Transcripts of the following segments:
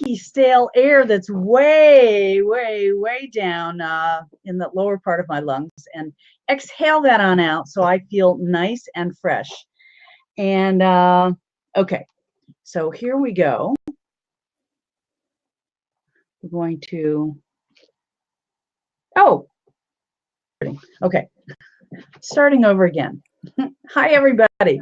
stinky, stale air that's way, way, way down in the lower part of my lungs, and exhale that on out so I feel nice and fresh. And okay, so here we go. We're going to, oh, okay, starting over again. Hi, everybody.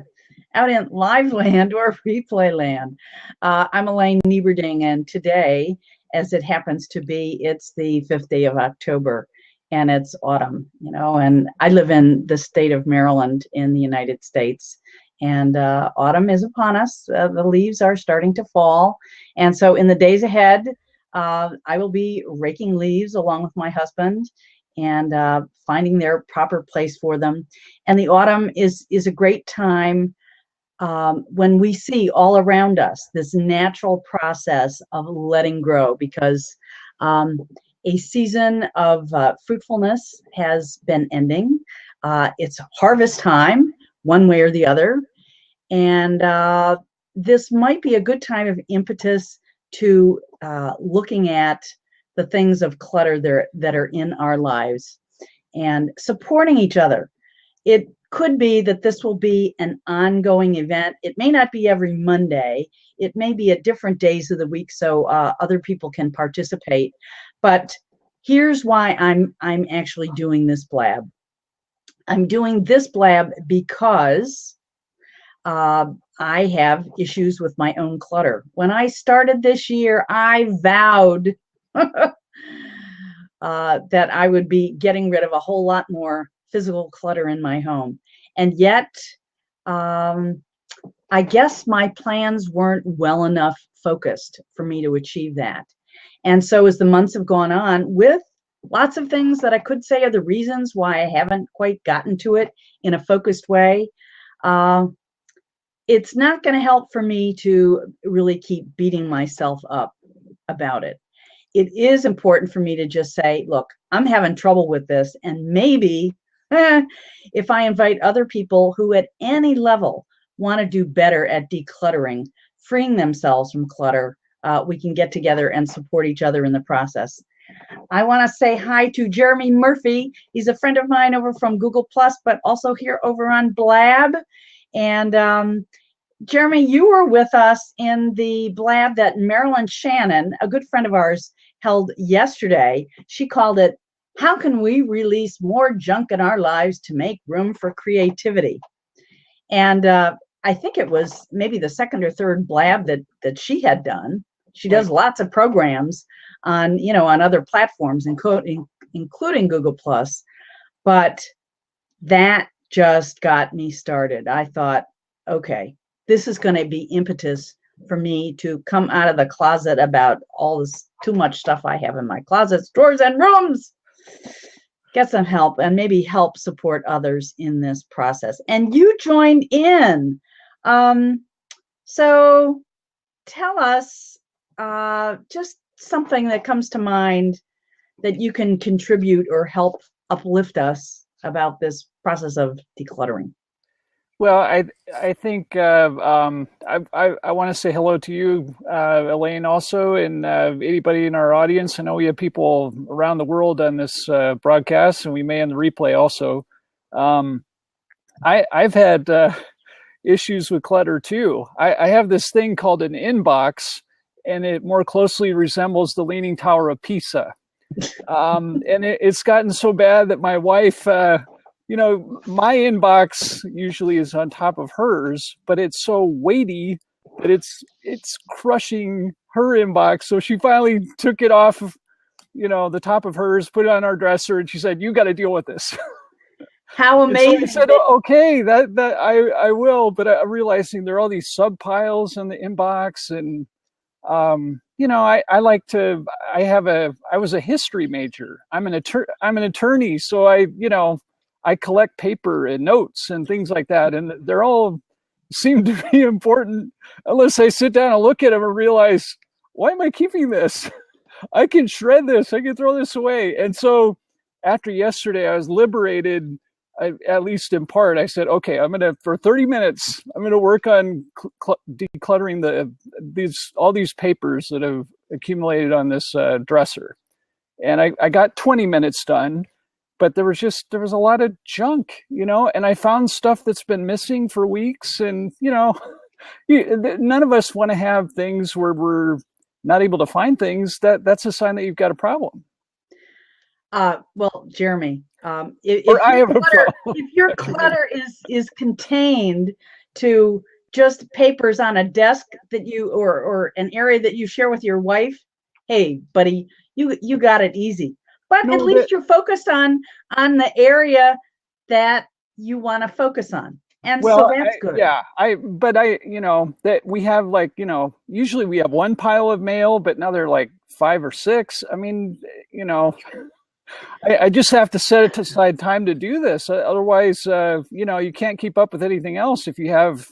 Out in live land or replay land. I'm Elaine Nieberding, and today, as it happens to be, it's the 5th day of October, and it's autumn, and I live in the state of Maryland in the United States, and autumn is upon us. The leaves are starting to fall, and so in the days ahead, I will be raking leaves along with my husband and finding their proper place for them. And the autumn is a great time when we see all around us this natural process of letting grow, because a season of fruitfulness has been ending. It's harvest time, one way or the other. And this might be a good time of impetus to looking at the things of clutter that are in our lives and supporting each other. It could be that this will be an ongoing event. It may not be every Monday. It may be at different days of the week so other people can participate. But here's why I'm actually doing this blab. I'm doing this blab because I have issues with my own clutter. When I started this year, I vowed that I would be getting rid of a whole lot more physical clutter in my home. And yet, I guess my plans weren't well enough focused for me to achieve that. And so as the months have gone on, with lots of things that I could say are the reasons why I haven't quite gotten to it in a focused way, it's not going to help for me to really keep beating myself up about it. It is important for me to just say, look, I'm having trouble with this, and maybe if I invite other people who at any level want to do better at decluttering, freeing themselves from clutter, we can get together and support each other in the process. I want to say hi to Jeremy Murphy. He's a friend of mine over from Google+, but also here over on Blab. And Jeremy, you were with us in the blab that Marilyn Shannon, a good friend of ours, held yesterday. She called it, "How Can We Release More Junk in Our Lives to Make Room for Creativity?" And I think it was maybe the second or third blab that she had done. She does lots of programs on, on other platforms, including Google+. But that just got me started. I thought, okay, this is going to be impetus for me to come out of the closet about all this too much stuff I have in my closets, drawers, and rooms. Get some help and maybe help support others in this process. And you joined in. So tell us just something that comes to mind that you can contribute or help uplift us about this process of decluttering. Well, I think I want to say hello to you, Elaine, also, and anybody in our audience. I know we have people around the world on this broadcast, and we may on the replay also. I've had issues with clutter too. I have this thing called an inbox, and it more closely resembles the Leaning Tower of Pisa. And it's gotten so bad that my wife... my inbox usually is on top of hers, but it's so weighty that it's crushing her inbox. So she finally took it off of, the top of hers, put it on our dresser, and she said, "You got to deal with this." How amazing! So I said, "Oh, okay, that I will," but I'm realizing there are all these sub piles in the inbox, and I like to. I was a history major. I'm an attorney, so I collect paper and notes and things like that, and they're all seem to be important unless I sit down and look at them and realize, why am I keeping this? I can shred this. I can throw this away. And so after yesterday, I was liberated, at least in part. I said, okay, for 30 minutes, I'm going to work on decluttering all these papers that have accumulated on this dresser. And I got 20 minutes done, but there was a lot of junk, and I found stuff that's been missing for weeks. And, none of us want to have things where we're not able to find things. That's a sign that you've got a problem. Well, Jeremy, if your clutter is contained to just papers on a desk that or an area that you share with your wife, hey, buddy, you got it easy. But at least you're focused on the area that you want to focus on. And so that's good. Yeah, that we have usually we have one pile of mail, but now they're like 5 or 6. I mean, I just have to set aside time to do this. Otherwise, you can't keep up with anything else. If you have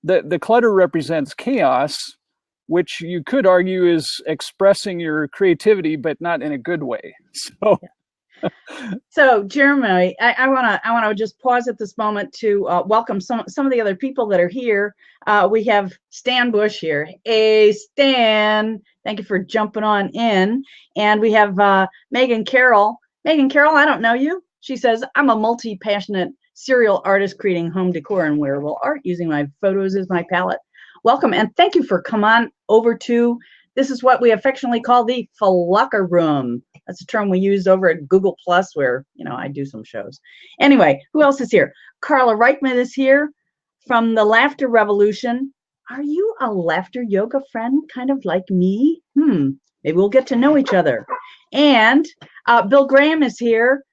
the clutter represents chaos, which you could argue is expressing your creativity, but not in a good way. So. So, Jeremy, I want to just pause at this moment to welcome some of the other people that are here. We have Stan Bush here. Hey, Stan, thank you for jumping on in. And we have Megan Carroll. Megan Carroll, I don't know you. She says, I'm a multi-passionate serial artist creating home decor and wearable art using my photos as my palette. Welcome, and thank you for coming on over to, this is what we affectionately call the locker room. That's a term we use over at Google Plus, where I do some shows. Anyway, who else is here? Carla Reichman is here from the Laughter Revolution. Are you a laughter yoga friend, kind of like me? Maybe we'll get to know each other. And Bill Graham is here.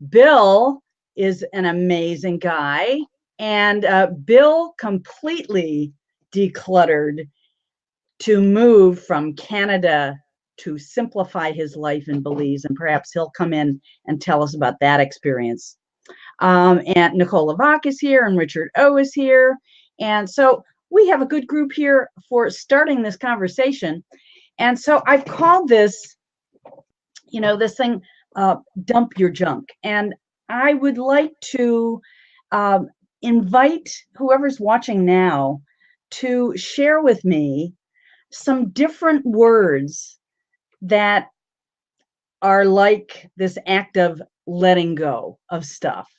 Bill is an amazing guy, and Bill completely decluttered to move from Canada to simplify his life in Belize, and perhaps he'll come in and tell us about that experience. And Nicole Lavac is here, and Richard O is here, and so we have a good group here for starting this conversation. And so I've called this, this thing, dump your junk. And I would like to invite whoever's watching now to share with me some different words that are like this act of letting go of stuff.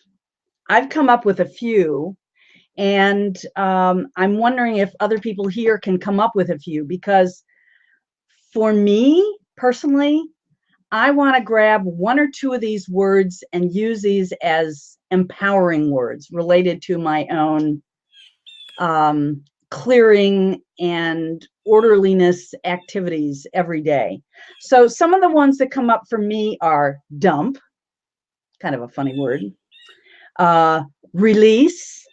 I've come up with a few, and I'm wondering if other people here can come up with a few, because for me personally, I want to grab 1 or 2 of these words and use these as empowering words related to my own clearing and orderliness activities every day. So some of the ones that come up for me are dump, kind of a funny word, release,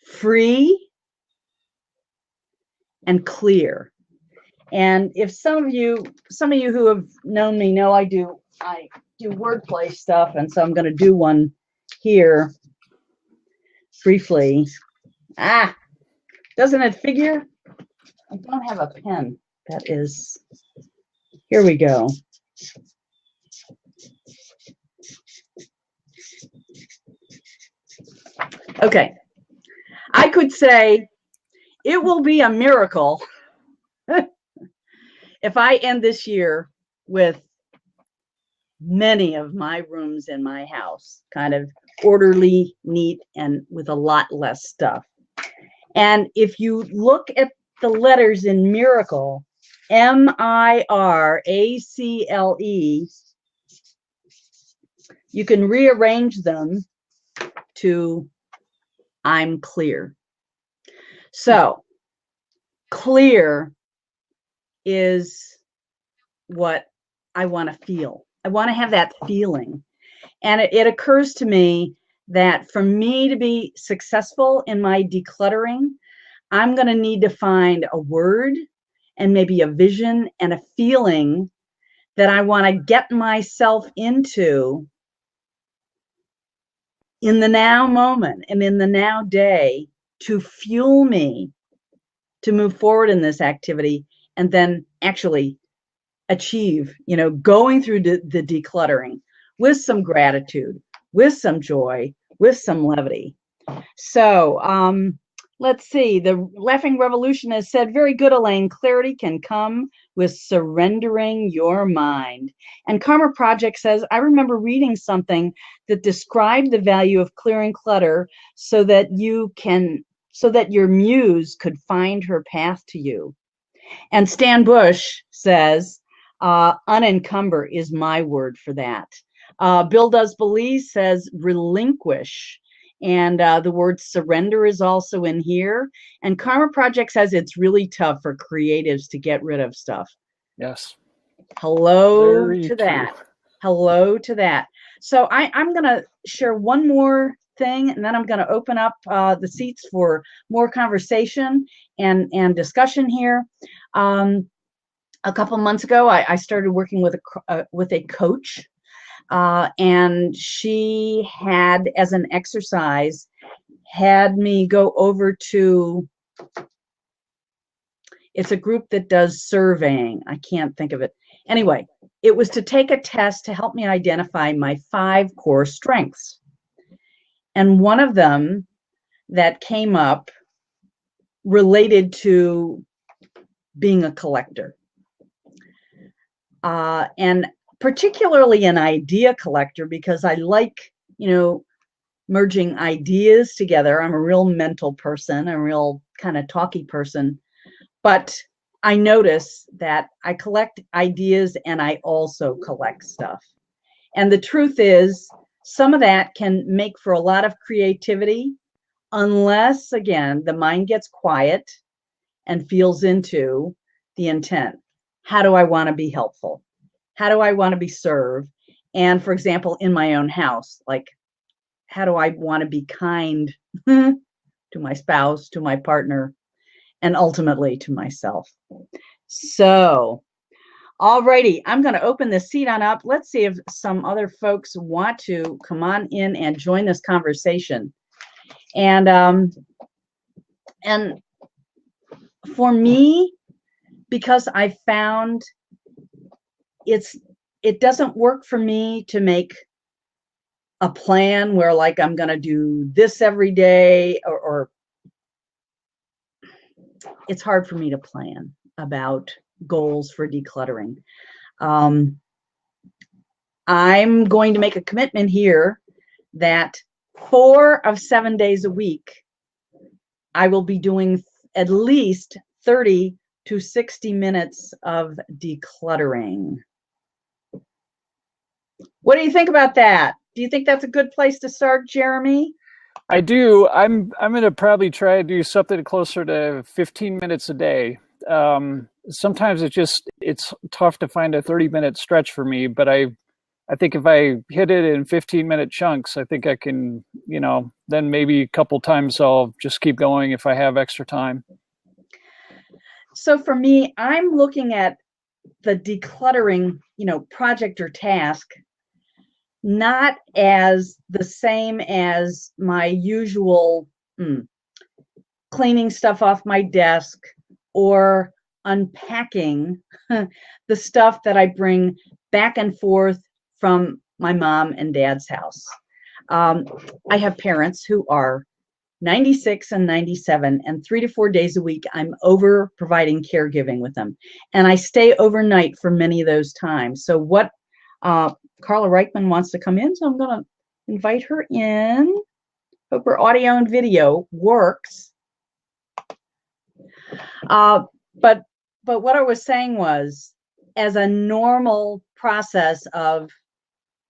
free, and clear. And if some of you who have known me know I do wordplay stuff, and so I'm going to do one here briefly. Doesn't it figure? I don't have a pen. Here we go. Okay. I could say it will be a miracle if I end this year with many of my rooms in my house kind of orderly, neat, and with a lot less stuff. And if you look at the letters in miracle, MIRACLE, you can rearrange them to I'm clear. So clear is what I want to feel. I want to have that feeling. And it occurs to me that for me to be successful in my decluttering, I'm going to need to find a word and maybe a vision and a feeling that I want to get myself into in the now moment and in the now day to fuel me to move forward in this activity and then actually achieve, going through the decluttering with some gratitude, with some joy, with some levity. So Let's see. The Laughing Revolution has said, very good, Elaine. Clarity can come with surrendering your mind. And Karma Project says, I remember reading something that described the value of clearing clutter so that your muse could find her path to you. And Stan Bush says, unencumber is my word for that. Bill Does Believe says, relinquish. And the word surrender is also in here. And Karma Project says it's really tough for creatives to get rid of stuff. Yes. Hello Very to true. that. Hello to that. So I'm going to share one more thing, and then I'm going to open up the seats for more conversation and discussion here. A couple months ago, I started working with a coach. And she had, as an exercise, had me go over to, it's a group that does surveying. I can't think of it. Anyway, it was to take a test to help me identify my 5 core strengths. And one of them that came up related to being a collector. And particularly an idea collector, because I like, merging ideas together. I'm a real mental person, a real kind of talky person, but I notice that I collect ideas and I also collect stuff. And the truth is, some of that can make for a lot of creativity, unless, again, the mind gets quiet and feels into the intent. How do I want to be helpful? How do I want to be served? And for example, in my own house, like, how do I want to be kind to my spouse, to my partner, and ultimately to myself? So, alrighty, I'm going to open this seat on up. Let's see if some other folks want to come on in and join this conversation. And for me, because I found it doesn't work for me to make a plan where, like, I'm going to do this every day, or it's hard for me to plan about goals for decluttering. I'm going to make a commitment here that 4 of 7 days a week, I will be doing at least 30 to 60 minutes of decluttering. What do you think about that? Do you think that's a good place to start, Jeremy? I do. I'm going to probably try to do something closer to 15 minutes a day. Sometimes it's tough to find a 30-minute stretch for me, but I think if I hit it in 15-minute chunks, I think I can, then maybe a couple times I'll just keep going if I have extra time. So for me, I'm looking at the decluttering, project or task, not as the same as my usual cleaning stuff off my desk or unpacking the stuff that I bring back and forth from my mom and dad's house. I have parents who are 96 and 97, and 3 to 4 days a week, I'm over providing caregiving with them. And I stay overnight for many of those times. So what Carla Reichman wants to come in, so I'm going to invite her in. Hope her audio and video works. But what I was saying was, as a normal process of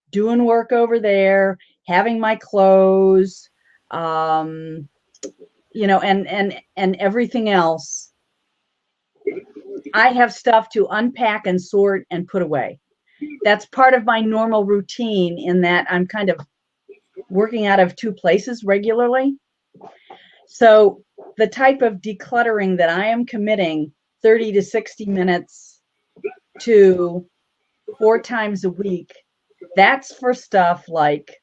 doing work over there, having my clothes, and everything else, I have stuff to unpack and sort and put away. That's part of my normal routine, in that I'm kind of working out of 2 places regularly. So the type of decluttering that I am committing 30 to 60 minutes to 4 times a week, that's for stuff like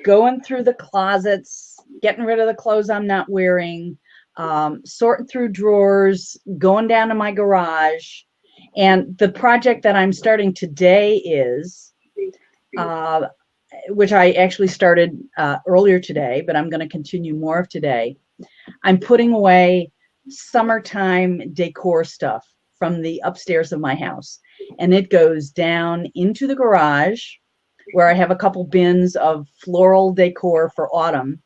going through the closets, getting rid of the clothes I'm not wearing, sorting through drawers, going down to my garage. And the project that I'm starting today is, which I actually started earlier today, but I'm going to continue more of today, I'm putting away summertime decor stuff from the upstairs of my house. And it goes down into the garage where I have a couple bins of floral decor for autumn.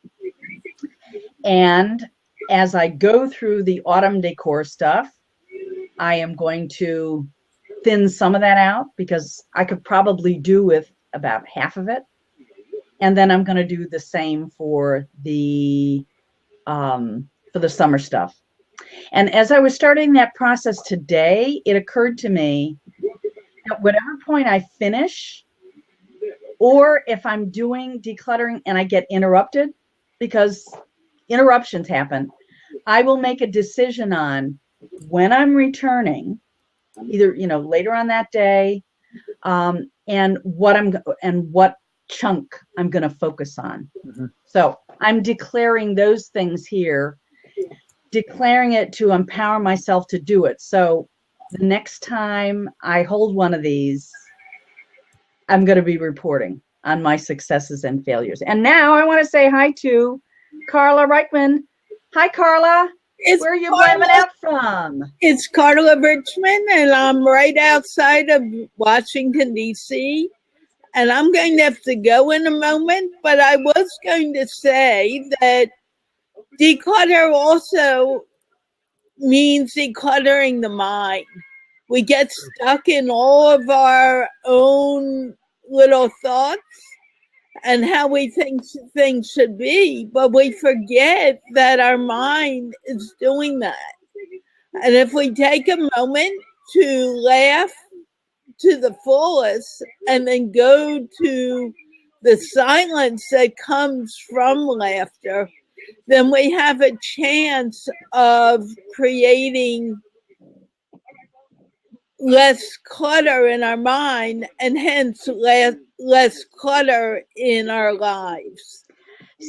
And as I go through the autumn decor stuff, I am going to thin some of that out because I could probably do with about half of it. And then I'm going to do the same for the summer stuff. And as I was starting that process today, it occurred to me at whatever point I finish, or if I'm doing decluttering and I get interrupted, because interruptions happen, I will make a decision on when I'm returning, either later on that day, and what chunk I'm going to focus on. Mm-hmm. So I'm declaring those things here, declaring it to empower myself to do it. So the next time I hold one of these, I'm going to be reporting on my successes and failures. And now I want to say hi to Carla Reichman. Hi, Carla. Where are you blaming out from? It's Carla Richmond, and I'm right outside of Washington, D.C., and I'm going to have to go in a moment, but I was going to say that declutter also means decluttering the mind. We get stuck in all of our own little thoughts and how we think things should be, but we forget that our mind is doing that. And if we take a moment to laugh to the fullest and then go to the silence that comes from laughter, then we have a chance of creating less clutter in our mind and hence less clutter in our lives.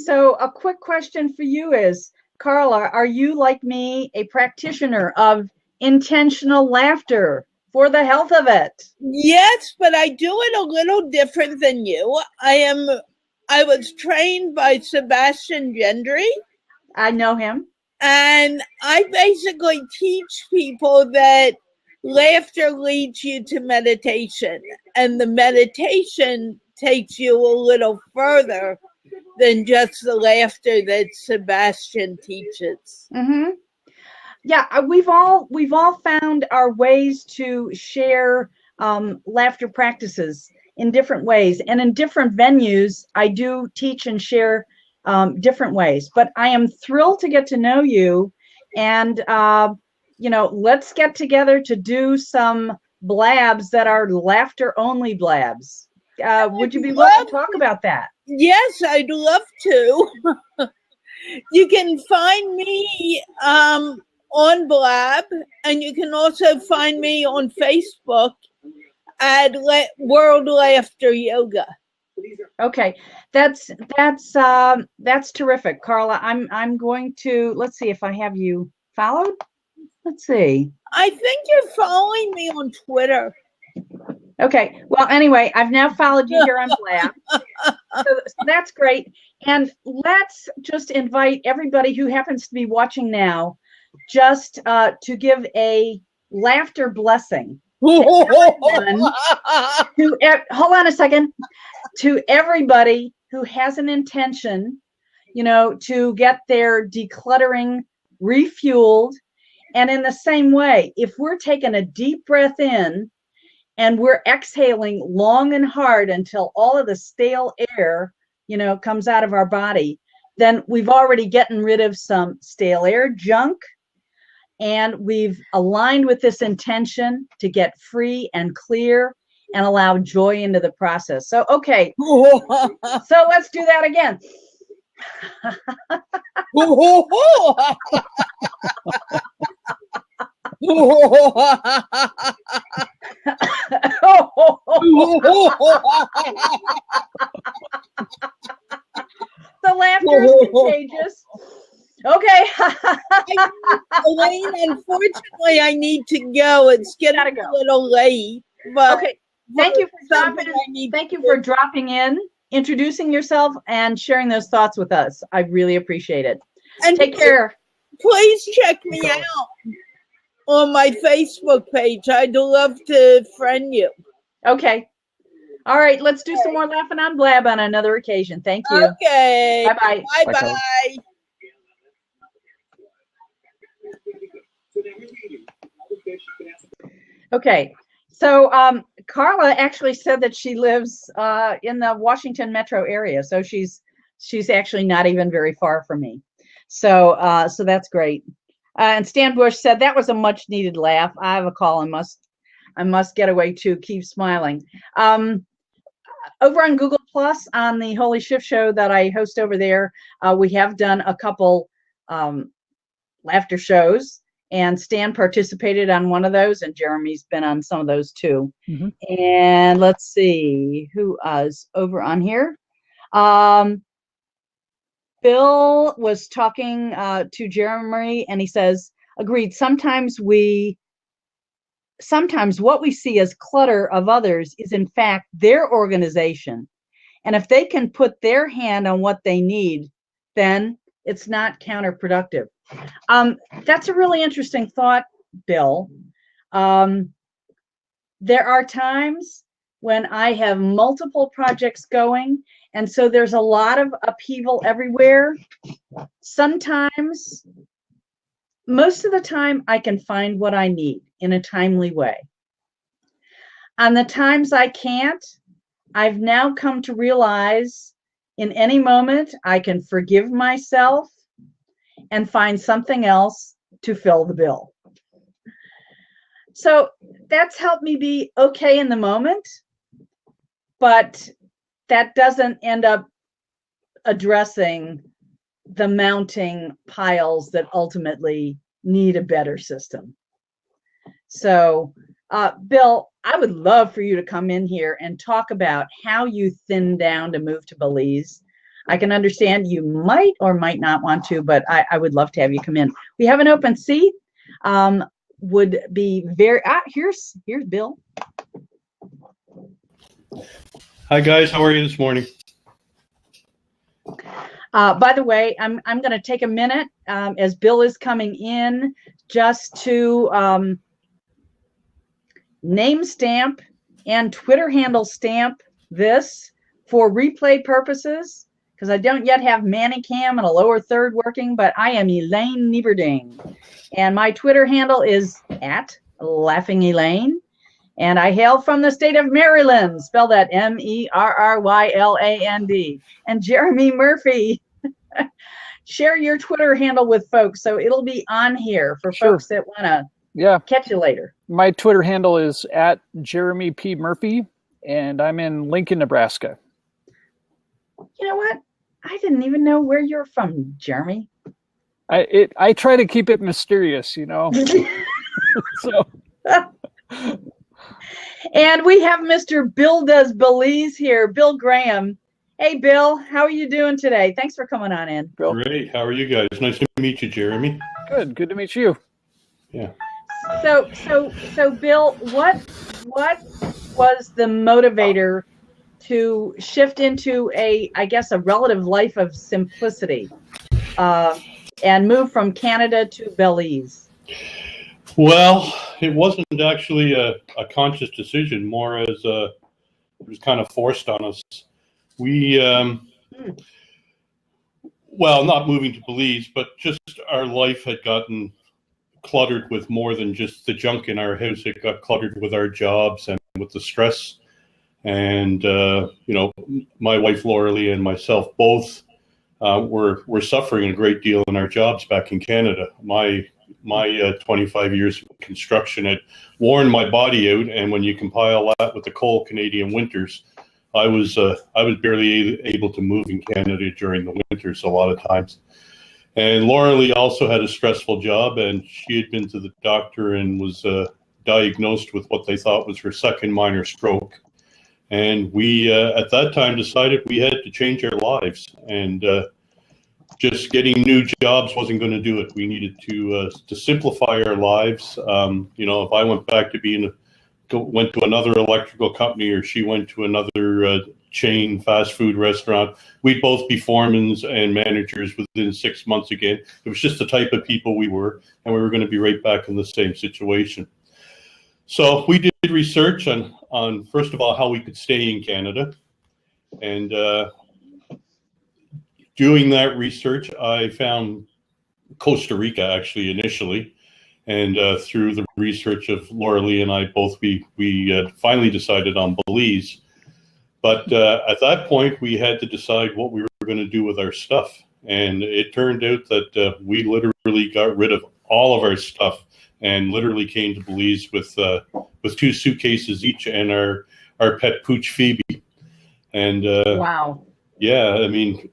So a quick question for you is, Carla, are you like me, a practitioner of intentional laughter for the health of it? Yes, but I do it a little different than you. I was trained by Sebastian Gentry. I know him. And I basically teach people that laughter leads you to meditation, and the meditation takes you a little further than just the laughter that Sebastian teaches. Mm-hmm. Yeah, we've all found our ways to share laughter practices in different ways, and in different venues. I do teach and share different ways. But I am thrilled to get to know you, and let's get together to do some blabs that are laughter-only blabs. Would you be willing to talk about that? Yes, I'd love to. You can find me on Blab, and you can also find me on Facebook at World Laughter Yoga. Okay, that's terrific, Carla. I'm going to, let's see if I have you followed. Let's see. I think you're following me on Twitter. Okay. Well, anyway, I've now followed you here on Blab. So that's great. And let's just invite everybody who happens to be watching now just to give a laughter blessing. Hold on a second. To everybody who has an intention, to get their decluttering refueled. And in the same way, if we're taking a deep breath in and we're exhaling long and hard until all of the stale air, comes out of our body, then we've already gotten rid of some stale air junk. And we've aligned with this intention to get free and clear and allow joy into the process. So, okay. So let's do that again. The laughter is contagious. Okay. Elaine, unfortunately, I need to go. It's getting a little late. But okay. Thank you for dropping in. Thank you for dropping in, introducing yourself, and sharing those thoughts with us. I really appreciate it. And Take care. please check me out on my Facebook page. I'd love to friend you. Okay. All right. Let's do some more laughing on Blab on another occasion. Thank you. Okay. Bye-bye. Bye, Carla. Bye-bye. Okay. So Carla actually said that she lives in the Washington metro area. So she's actually not even very far from me. So so that's great. And Stan Bush said that was a much needed laugh. I have a call. I must get away too. Keep smiling. Over on Google Plus on the Holy Shift Show that I host over there, we have done a couple laughter shows, and Stan participated on one of those, and Jeremy's been on some of those too. Mhm. And let's see who is over on here. Bill was talking to Jeremy, and he says, agreed, sometimes what we see as clutter of others is in fact their organization. And if they can put their hand on what they need, then it's not counterproductive. That's a really interesting thought, Bill. There are times when I have multiple projects going, and so there's a lot of upheaval everywhere. Sometimes, most of the time, I can find what I need in a timely way. On the times I can't, I've now come to realize in any moment I can forgive myself and find something else to fill the bill. So that's helped me be okay in the moment, but that doesn't end up addressing the mounting piles that ultimately need a better system. So, Bill, I would love for you to come in here and talk about how you thinned down to move to Belize. I can understand you might or might not want to, but I would love to have you come in. We have an open seat. Would be very, here's Bill. Hi guys, how are you this morning? By the way, I'm going to take a minute as Bill is coming in just to name stamp and Twitter handle stamp this for replay purposes, because I don't yet have Manicam and a lower third working, but I am Elaine Nieberding. And my Twitter handle is @LaughingElaine. And I hail from the state of Maryland, spell that MERRYLAND. And Jeremy Murphy, share your Twitter handle with folks so it'll be on here for Sure. folks that want to catch you later. My Twitter handle is @JeremyPMurphy, and I'm in Lincoln, Nebraska. You know what? I didn't even know where you're from, Jeremy. I try to keep it mysterious, you know. So. And we have Mr. Bill Does Belize here, Bill Graham. Hey, Bill, how are you doing today? Thanks for coming on in. Bill. Great. How are you guys? Nice to meet you, Jeremy. Good to meet you. Yeah. So Bill, what was the motivator to shift into a relative life of simplicity and move from Canada to Belize? Well, it wasn't actually a conscious decision, more as it was kind of forced on us. We, well, not moving to Belize, but just our life had gotten cluttered with more than just the junk in our house. It got cluttered with our jobs and with the stress. And, you know, my wife, Laura Lee, and myself both were suffering a great deal in our jobs back in Canada. My 25 years of construction had worn my body out, and when you compile that with the cold Canadian winters, I was barely able to move in Canada during the winters a lot of times. And Laura Lee also had a stressful job, and she had been to the doctor and was diagnosed with what they thought was her second minor stroke. And we, at that time, decided we had to change our lives, and just getting new jobs wasn't going to do it. We needed to simplify our lives. You know, if I went back to being went to another electrical company, or she went to another chain fast food restaurant, we'd both be foremen and managers within 6 months again. It was just the type of people we were, and we were going to be right back in the same situation. So we did research on first of all, how we could stay in Canada. And doing that research, I found Costa Rica actually initially. And through the research of Laura Lee and I both, we finally decided on Belize. But at that point, we had to decide what we were going to do with our stuff. And it turned out that we literally got rid of all of our stuff and literally came to Belize with 2 suitcases each and our pet pooch Phoebe. And Wow. yeah, I mean,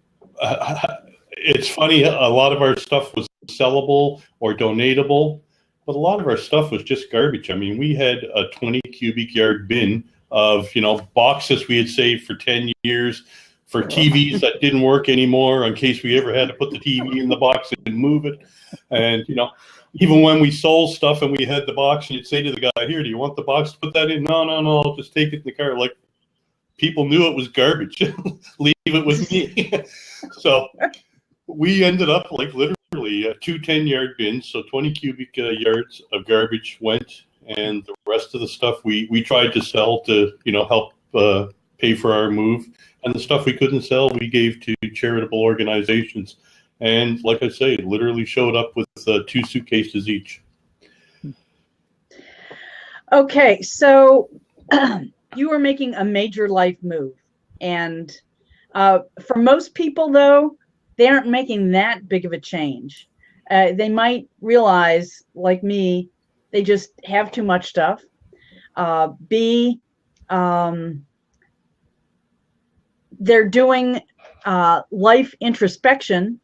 it's funny. A lot of our stuff was sellable or donatable, but a lot of our stuff was just garbage. I mean, we had a 20 cubic yard bin of, boxes we had saved for 10 years for TVs that didn't work anymore in case we ever had to put the TV in the box and move it. And, even when we sold stuff and we had the box, and you'd say to the guy, here, do you want the box to put that in? No, I'll just take it in the car. Like, people knew it was garbage. Leave it with me. So we ended up like literally 2 10-yard bins. So 20 cubic yards of garbage went, and the rest of the stuff we tried to sell to, help pay for our move. And the stuff we couldn't sell, we gave to charitable organizations. And like I say, it literally showed up with 2 suitcases each. Okay, so you were making a major life move. And for most people, though, they aren't making that big of a change. They might realize, like me, they just have too much stuff. B, they're doing life introspection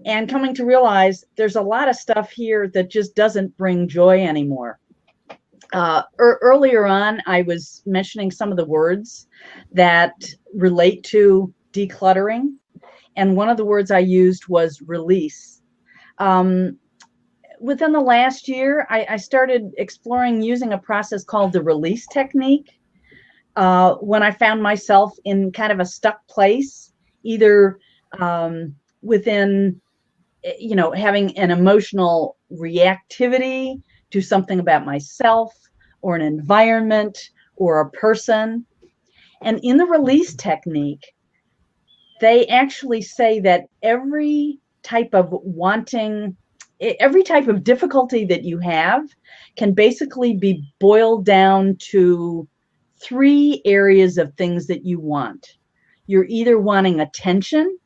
and coming to realize there's a lot of stuff here that just doesn't bring joy anymore. Earlier on, I was mentioning some of the words that relate to decluttering, and one of the words I used was release. Within the last year, I started exploring using a process called the release technique. When I found myself in kind of a stuck place, either within, having an emotional reactivity to something about myself or an environment or a person. And in the release technique, they actually say that every type of difficulty that you have can basically be boiled down to 3 areas of things that you want. You're either wanting attention,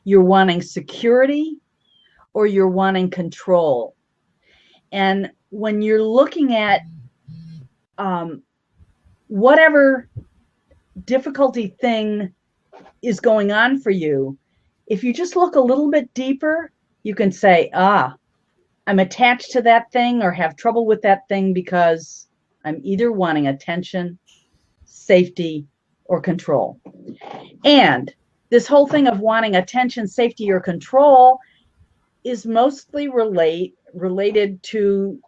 you're wanting security, or you're wanting control. And when you're looking at whatever difficulty thing is going on for you, if you just look a little bit deeper, you can say, I'm attached to that thing or have trouble with that thing because I'm either wanting attention, safety, or control. And this whole thing of wanting attention, safety, or control is mostly related to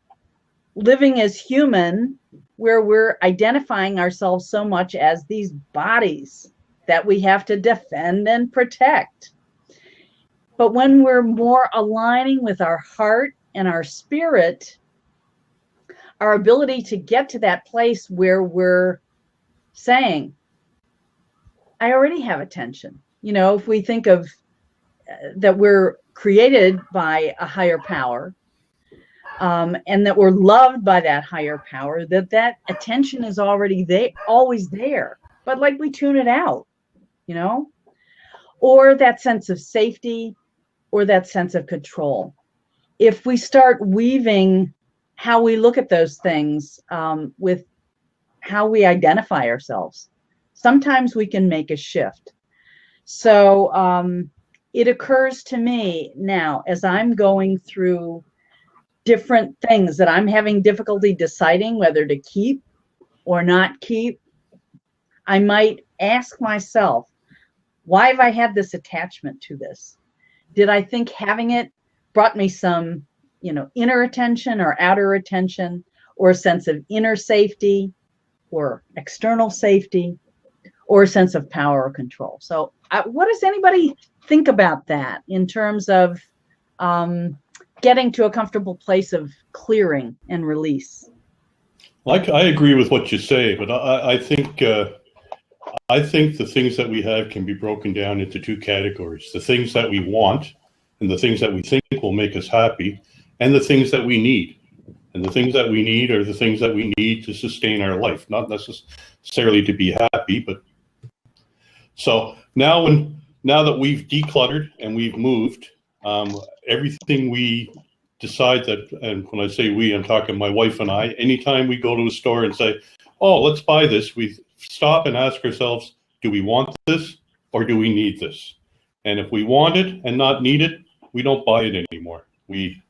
living as human, where we're identifying ourselves so much as these bodies that we have to defend and protect. But when we're more aligning with our heart and our spirit, our ability to get to that place where we're saying, I already have attention. If we think of that we're created by a higher power, and that we're loved by that higher power, that attention is already there, always there, but like we tune it out, or that sense of safety or that sense of control. If we start weaving how we look at those things with how we identify ourselves, sometimes we can make a shift. So it occurs to me now, as I'm going through different things that I'm having difficulty deciding whether to keep or not keep, I might ask myself, why have I had this attachment to this? Did I think having it brought me some, inner attention or outer attention? or a sense of inner safety, or external safety, or a sense of power or control. So what does anybody think about that in terms of getting to a comfortable place of clearing and release? Like, I agree with what you say, but I think the things that we have can be broken down into two categories: the things that we want and the things that we think will make us happy, and the things that we need. And the things that we need are the things that we need to sustain our life, not necessarily to be happy. But so now that we've decluttered and we've moved, everything we decide that, and when I say we, I'm talking my wife and I, anytime we go to a store and say, oh, let's buy this, we stop and ask ourselves, do we want this or do we need this? And if we want it and not need it, we don't buy it anymore. We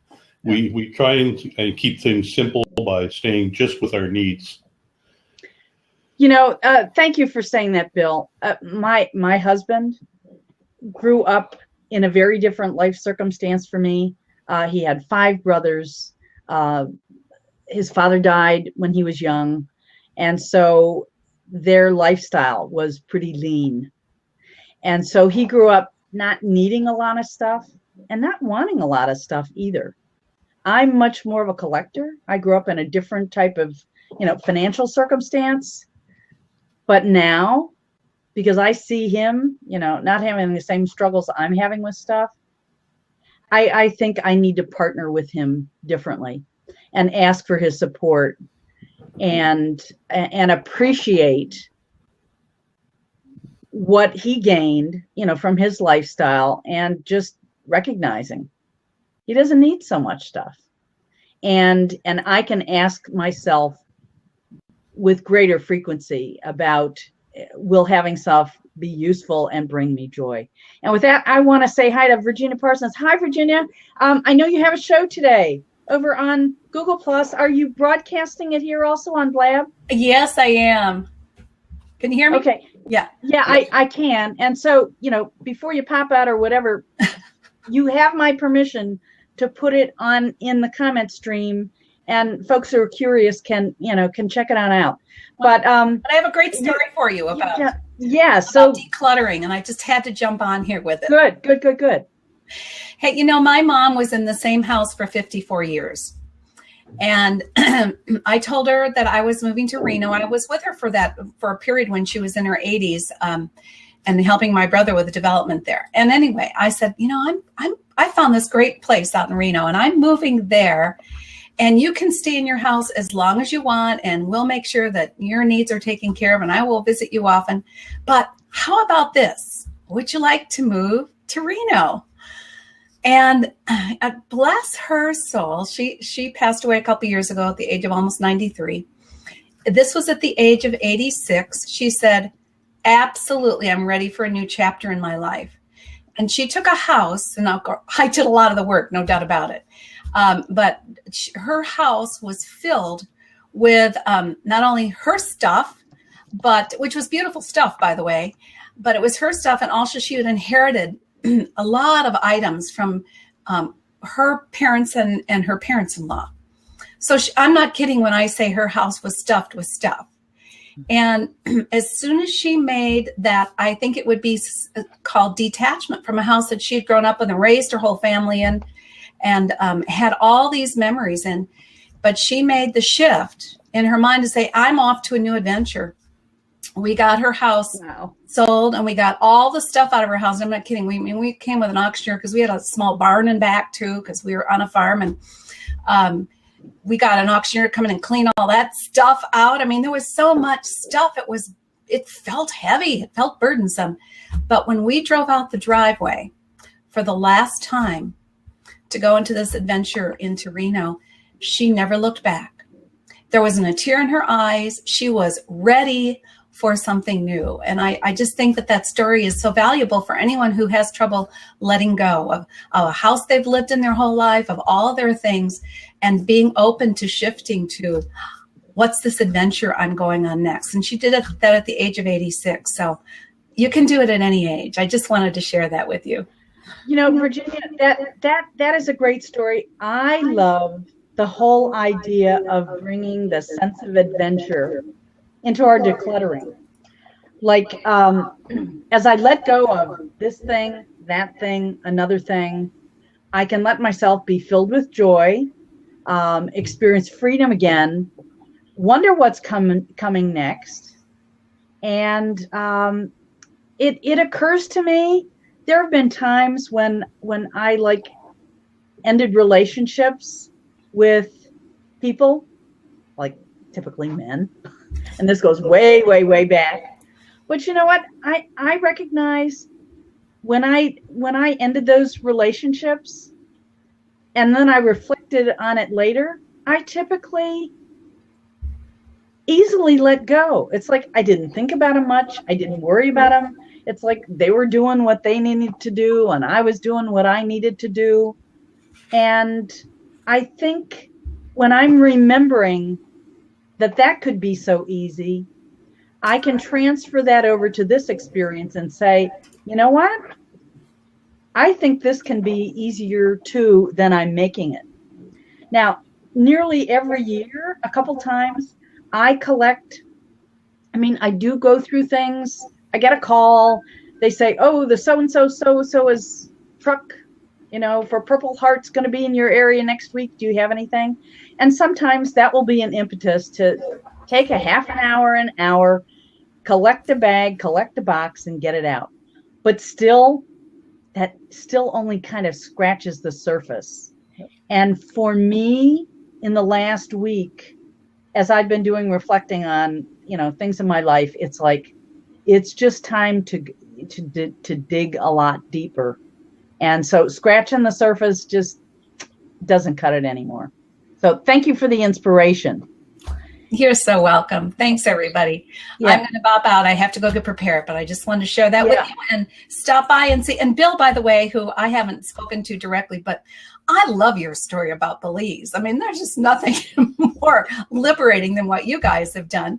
try and keep things simple by staying just with our needs. You know, thank you for saying that, Bill. My husband grew up in a very different life circumstance for me. He had 5 brothers. His father died when he was young, and so their lifestyle was pretty lean. And so he grew up not needing a lot of stuff and not wanting a lot of stuff either. I'm much more of a collector. I grew up in a different type of, financial circumstance. But now, because I see him, not having the same struggles I'm having with stuff, I think I need to partner with him differently and ask for his support and appreciate what he gained, from his lifestyle, and just recognizing he doesn't need so much stuff. And I can ask myself with greater frequency about, will having stuff be useful and bring me joy? And with that, I want to say hi to Virginia Parsons. Hi, Virginia. I know you have a show today over on Google Plus. Are you broadcasting it here also on Blab? Yes, I am. Can you hear me? Okay. Yeah. Yeah, I can. And so, before you pop out or whatever, you have my permission to put it on in the comment stream, and folks who are curious can check it on out. But I have a great story for you about so decluttering, and I just had to jump on here with it. Good. Hey, my mom was in the same house for 54 years. And I told her that I was moving to Reno. I was with her for a period when she was in her 80s, and helping my brother with the development there. And anyway, I said, I found this great place out in Reno, and I'm moving there, and you can stay in your house as long as you want, and we'll make sure that your needs are taken care of, and I will visit you often. But how about this? Would you like to move to Reno? And bless her soul, she passed away a couple years ago at the age of almost 93. This was at the age of 86. She said, absolutely, I'm ready for a new chapter in my life. And she took a house, and I did a lot of the work, no doubt about it. But her house was filled with not only her stuff, which was beautiful stuff, by the way, but it was her stuff, and also she had inherited a lot of items from her parents and her parents-in-law. So I'm not kidding when I say her house was stuffed with stuff. And as soon as she made that, I think it would be called detachment from a house that she had grown up in and raised her whole family in, and had all these memories in. But she made the shift in her mind to say, I'm off to a new adventure. We got her house sold, and we got all the stuff out of her house. I'm not kidding. We came with an auctioneer because we had a small barn in back too, because we were on a farm, and we got an auctioneer to come in and clean all that stuff out. I mean, there was so much stuff. It felt heavy. It felt burdensome. But when we drove out the driveway for the last time to go into this adventure into Reno, she never looked back. There wasn't a tear in her eyes. She was ready for something new. And I just think that story is so valuable for anyone who has trouble letting go of a house they've lived in their whole life, of all their things, and being open to shifting to, what's this adventure I'm going on next? And she did that at the age of 86. So you can do it at any age. I just wanted to share that with you. Virginia, that is a great story. I love the whole idea of bringing the sense of adventure into our decluttering. Like, as I let go of this thing, that thing, another thing, I can let myself be filled with joy, experience freedom again, wonder what's coming next. And it occurs to me, there have been times when I like ended relationships with people, like typically men, and this goes way, way, way back. But you know what? I recognize when I ended those relationships and then I reflected on it later, I typically easily let go. It's like I didn't think about them much. I didn't worry about them. It's like they were doing what they needed to do and I was doing what I needed to do. And I think when I'm remembering that could be so easy, I can transfer that over to this experience and say, you know what? I think this can be easier too than I'm making it. Now, nearly every year, a couple times, I do go through things. I get a call. They say, oh, the so-and-so's truck, for Purple Heart's going to be in your area next week. Do you have anything? And sometimes that will be an impetus to take a half an hour, collect a bag, collect a box, and get it out. But still, that still only kind of scratches the surface. And for me, in the last week, as I've been reflecting on, things in my life, it's like, it's just time to dig a lot deeper. And so scratching the surface just doesn't cut it anymore. So thank you for the inspiration. You're so welcome. Thanks, everybody. Yeah. I'm going to bop out. I have to go get prepared, but I just wanted to share that with you and stop by and see. And Bill, by the way, who I haven't spoken to directly, but I love your story about Belize. I mean, there's just nothing more liberating than what you guys have done.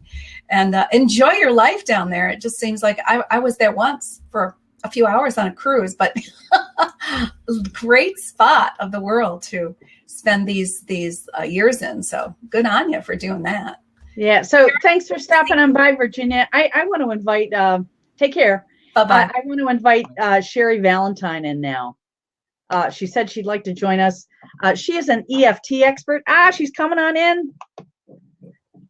And enjoy your life down there. It just seems like I was there once for a few hours on a cruise, but great spot of the world to spend these years in. So good on you for doing that. Yeah. So thanks for stopping on by, Virginia. I want to invite, take care. Bye-bye. I want to invite Sherry Valentine in now. She said she'd like to join us. She is an EFT expert. She's coming on in.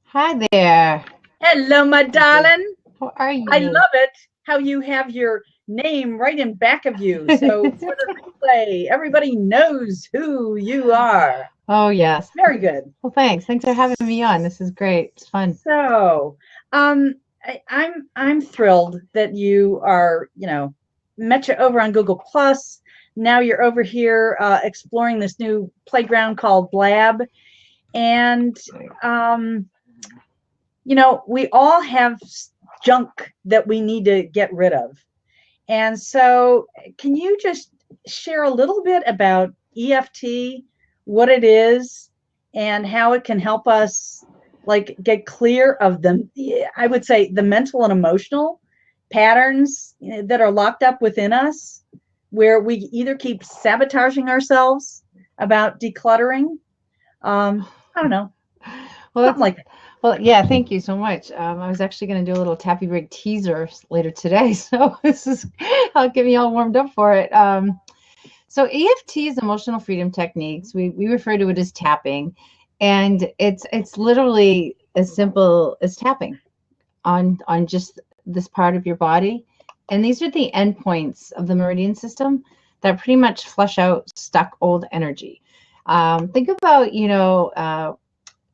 Hi there. Hello, my darling. How are you? I love it how you have your name right in back of you. So for the replay, everybody knows who you are. Oh, yes. Very good. Well, thanks. Thanks for having me on. This is great. It's fun. So, I'm thrilled that you are, met you over on Google Plus. Now you're over here exploring this new playground called Blab. And, we all have junk that we need to get rid of. And so can you just share a little bit about EFT, what it is, and how it can help us get clear of I would say the mental and emotional patterns that are locked up within us, where we either keep sabotaging ourselves about decluttering. I don't know. Well, something like that. Well, yeah, thank you so much. I was actually going to do a little Tappy Break teaser later today, so I'll get me all warmed up for it. So EFT is emotional freedom techniques. We refer to it as tapping, and it's literally as simple as tapping on just this part of your body. And these are the endpoints of the meridian system that pretty much flush out stuck old energy. Think about,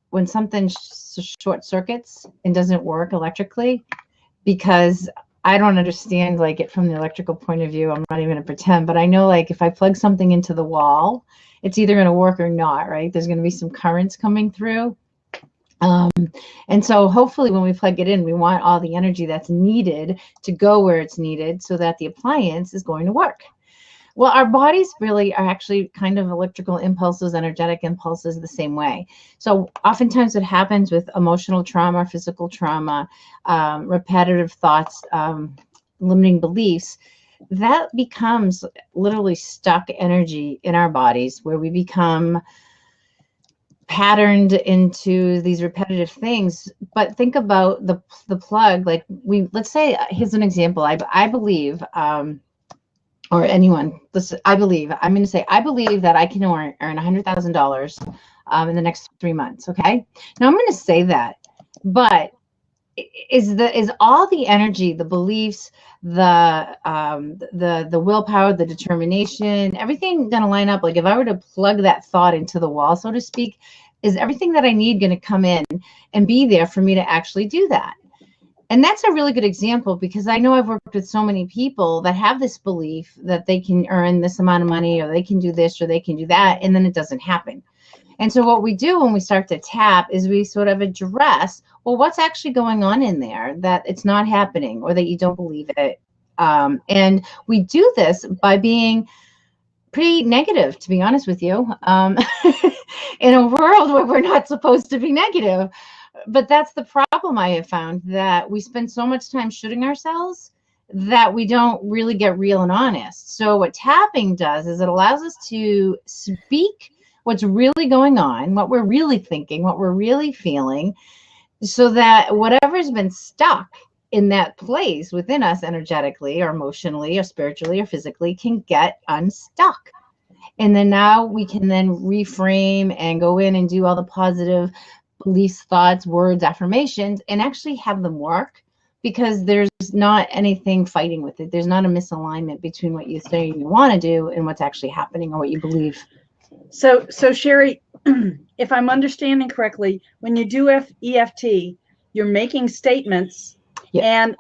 when something short circuits and doesn't work electrically, because I don't understand it from the electrical point of view. I'm not even going to pretend, but I know if I plug something into the wall, it's either going to work or not, right? There's going to be some currents coming through. And so hopefully when we plug it in, we want all the energy that's needed to go where it's needed so that the appliance is going to work. Well, our bodies really are actually kind of electrical impulses, energetic impulses the same way. So oftentimes what happens with emotional trauma, physical trauma, repetitive thoughts, limiting beliefs, that becomes literally stuck energy in our bodies where we become patterned into these repetitive things. But think about the plug. Like let's say, here's an example. I believe, or anyone, listen, I'm going to say, I believe that I can earn $100,000 in the next 3 months. Okay. Now I'm going to say that, but is all the energy, the beliefs, the willpower, the determination, everything going to line up? Like if I were to plug that thought into the wall, so to speak, is everything that I need going to come in and be there for me to actually do that? And that's a really good example, because I know I've worked with so many people that have this belief that they can earn this amount of money, or they can do this, or they can do that, and then it doesn't happen. And so what we do when we start to tap is we sort of address, well, what's actually going on in there that it's not happening, or that you don't believe it. And we do this by being pretty negative, to be honest with you, in a world where we're not supposed to be negative. But that's the problem I have found, that we spend so much time shooting ourselves that we don't really get real and honest. So what tapping does is it allows us to speak what's really going on, what we're really thinking, what we're really feeling, so that whatever's been stuck in that place within us energetically or emotionally or spiritually or physically can get unstuck. And then now we can then reframe and go in and do all the positive beliefs, thoughts, words, affirmations, and actually have them work, because there's not anything fighting with it. There's not a misalignment between what you say you want to do and what's actually happening, or what you believe. So Sherry, if I'm understanding correctly, when you do EFT, you're making statements, and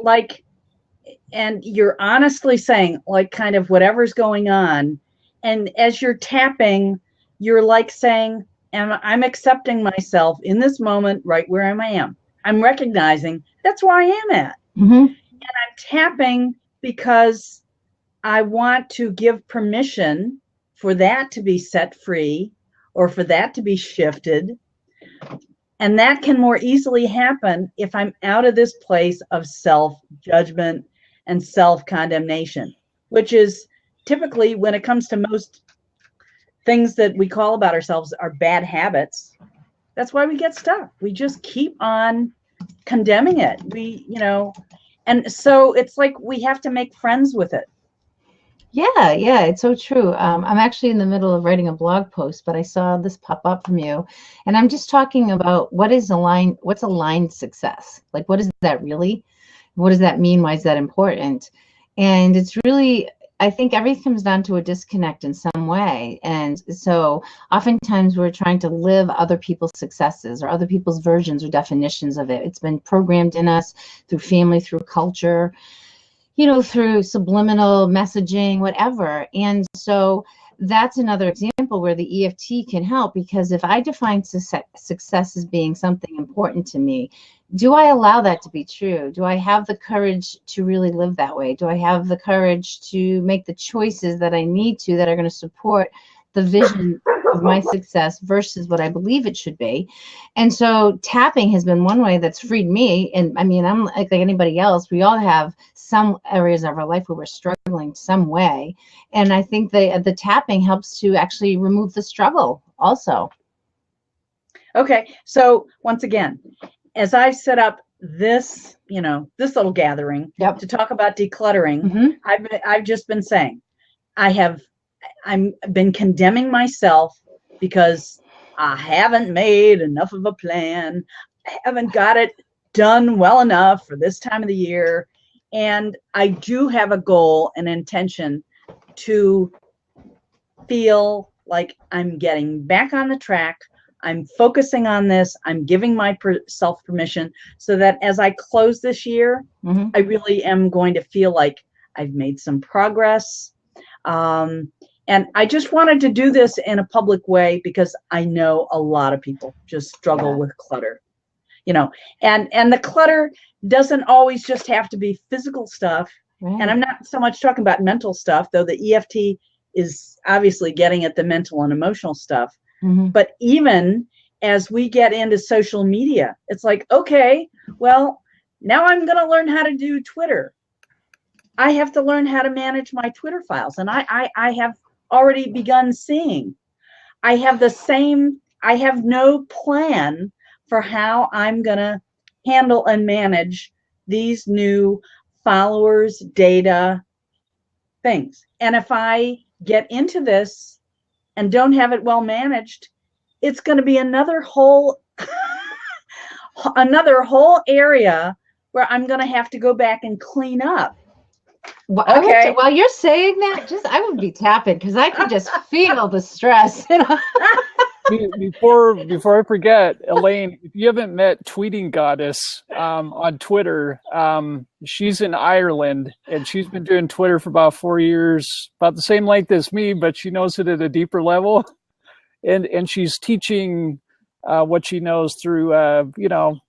you're honestly saying, like, kind of whatever's going on. And as you're tapping, you're like saying, and I'm accepting myself in this moment right where I am. I'm recognizing that's where I am at. Mm-hmm. And I'm tapping because I want to give permission for that to be set free, or for that to be shifted. And that can more easily happen if I'm out of this place of self-judgment and self-condemnation, which is typically, when it comes to most things that we call about ourselves, are bad habits. That's why we get stuck. We just keep on condemning it. And so it's like we have to make friends with it. Yeah, it's so true. I'm actually in the middle of writing a blog post, but I saw this pop up from you, and I'm just talking about what's aligned success? Like, what is that really? What does that mean? Why is that important? And it's really, I think everything comes down to a disconnect in some way. And so oftentimes we're trying to live other people's successes or other people's versions or definitions of it. It's been programmed in us through family, through culture, through subliminal messaging, whatever. And so that's another example where the EFT can help, because if I define success as being something important to me, do I allow that to be true? Do I have the courage to really live that way? Do I have the courage to make the choices that I need to, that are going to support the vision of my success versus what I believe it should be? And so tapping has been one way that's freed me. And I mean, I'm like anybody else. We all have some areas of our life where we're struggling some way. And I think the tapping helps to actually remove the struggle also. Okay. So once again, as I've set up this, this little gathering to talk about decluttering, Mm-hmm. I've just been saying, I've been condemning myself because I haven't made enough of a plan. I haven't got it done well enough for this time of the year. And I do have a goal and intention to feel like I'm getting back on the track. I'm focusing on this. I'm giving myself permission so that as I close this year, Mm-hmm. I really am going to feel like I've made some progress. And I just wanted to do this in a public way because I know a lot of people just struggle with clutter, and the clutter doesn't always just have to be physical stuff. Right. And I'm not so much talking about mental stuff, though the EFT is obviously getting at the mental and emotional stuff. Mm-hmm. But even as we get into social media, it's like, okay, well, now I'm going to learn how to do Twitter. I have to learn how to manage my Twitter files. And I have already begun seeing I have the same I have no plan for how I'm going to handle and manage these new followers, data, things. And if I get into this and don't have it well managed, it's going to be another whole area where I'm going to have to go back and clean up. Well, Okay. while you're saying that, I would be tapping because I could just feel the stress. Before I forget, Elaine, if you haven't met Tweeting Goddess on Twitter, she's in Ireland and she's been doing Twitter for about 4 years, about the same length as me, but she knows it at a deeper level. And she's teaching what she knows through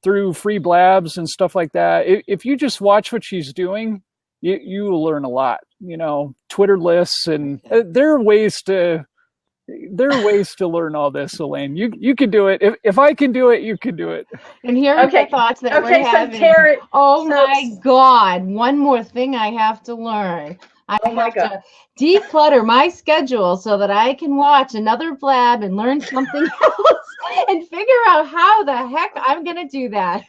through free blabs and stuff like that. If you just watch what she's doing, you will learn a lot. Twitter lists, and there are ways to learn all this, Elaine. You can do it. If I can do it, you can do it. And here are the thoughts that we're having. So Tara, my God. One more thing I have to learn. I have to declutter my schedule so that I can watch another blab and learn something else and figure out how the heck I'm going to do that.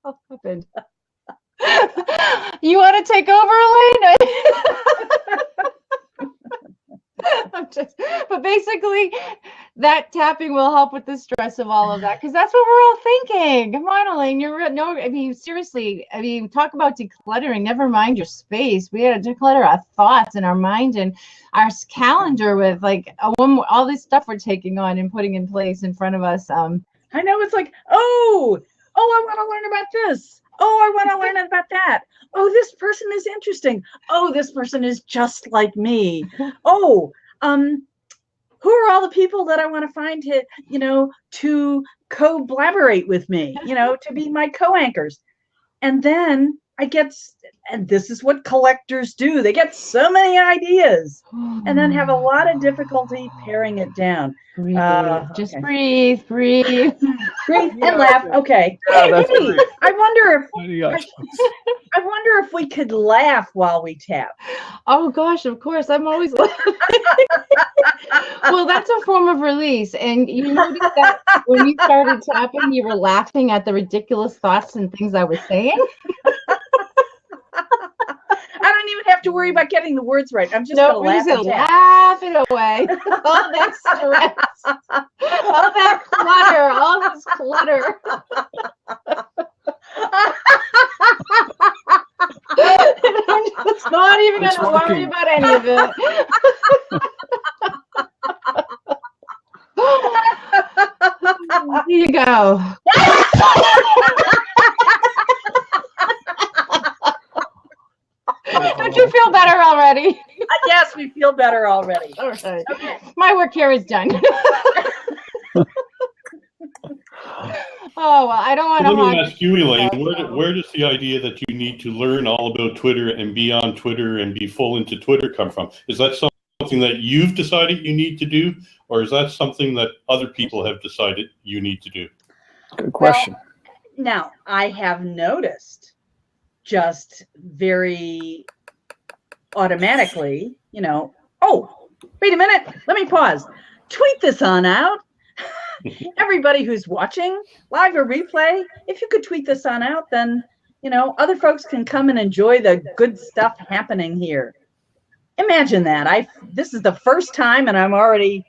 What happened? You want to take over, Elaine? But basically, that tapping will help with the stress of all of that, because that's what we're all thinking. Come on, Elaine. Seriously. Talk about decluttering. Never mind your space. We had to declutter our thoughts and our mind and our calendar with all this stuff we're taking on and putting in place in front of us. I know, it's like, I want to learn about this. I want to learn about that. This person is interesting. This person is just like me. Who are all the people that I want to find to co-blaborate with me, to be my co-anchors? And then and this is what collectors do. They get so many ideas and then have a lot of difficulty paring it down. Breathe. Breathe. Breathe and laugh. Okay. Yeah, that's great. I wonder if we could laugh while we tap. Oh gosh, of course. I'm always laughing. Well, that's a form of release. And you noticed that when you started tapping, you were laughing at the ridiculous thoughts and things I was saying. I don't even have to worry about getting the words right. I'm just going to laugh. Laugh it away. All that stress, all that clutter, all this clutter. I'm just not even going to worry about any of it. Here you go. Don't you feel better already? Yes, we feel better already. All right. Okay. My work here is done. Well, I don't want to. Let me ask you, Elaine, where does the idea that you need to learn all about Twitter and be on Twitter and be full into Twitter come from? Is that something that you've decided you need to do, or is that something that other people have decided you need to do? Good question. Well, now, I have noticed just very automatically, wait a minute, let me pause. Tweet this on out. Everybody who's watching, live or replay, if you could tweet this on out, then, other folks can come and enjoy the good stuff happening here. Imagine that. This is the first time, and I'm already